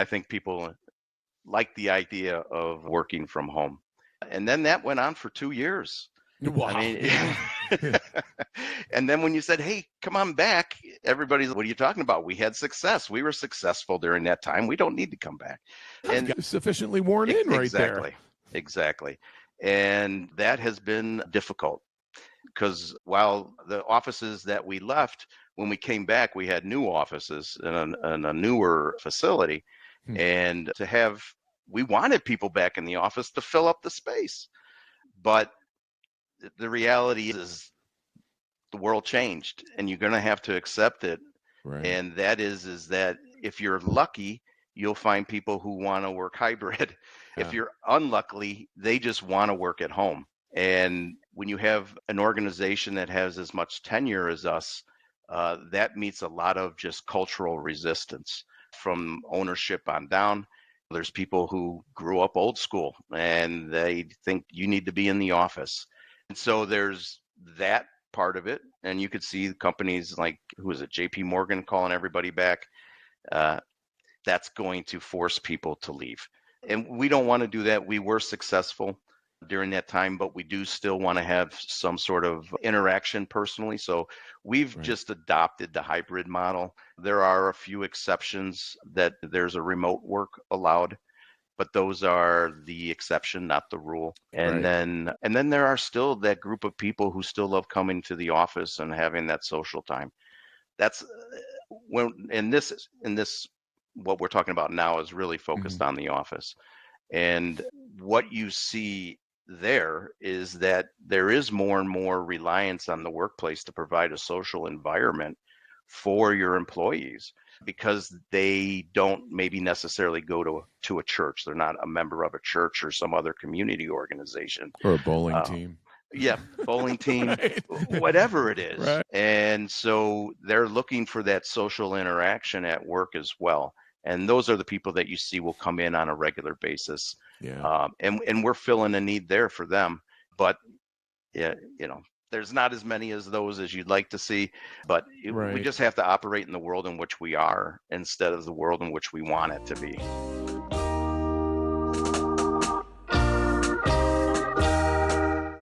I think people like the idea of working from home. And then that went on for 2 years. I Wow. mean, and then when you said, hey, come on back, everybody's, what are you talking about? We had success. We were successful during that time. We don't need to come back. I've And got sufficiently worn in right there. exactly. And that has been difficult because while the offices that we left, when we came back, we had new offices in a newer facility. Hmm. And we wanted people back in the office to fill up the space. But the reality is the world changed and you're going to have to accept it. Right. And that is that if you're lucky, you'll find people who want to work hybrid. Yeah. If you're unlucky, they just want to work at home. And when you have an organization that has as much tenure as us, that meets a lot of just cultural resistance from ownership on down. There's people who grew up old school and they think you need to be in the office. And so there's that part of it. And you could see companies like, who is it, JP Morgan calling everybody back. That's going to force people to leave. And we don't want to do that. We were successful during that time, but we do still want to have some sort of interaction personally. So we've just adopted the hybrid model. There are a few exceptions that there's a remote work allowed, but those are the exception, not the rule. And then there are still that group of people who still love coming to the office and having that social time. That's when in this what we're talking about now is really focused on the office. And what you see there is that there is more and more reliance on the workplace to provide a social environment for your employees because they don't maybe necessarily go to a church. They're not a member of a church or some other community organization. Or a bowling team. Yeah, bowling team, whatever it is. Right. And so they're looking for that social interaction at work as well. And those are the people that you see will come in on a regular basis. Yeah. And we're filling a need there for them. But, yeah, there's not as many as those as you'd like to see. But we just have to operate in the world in which we are instead of the world in which we want it to be.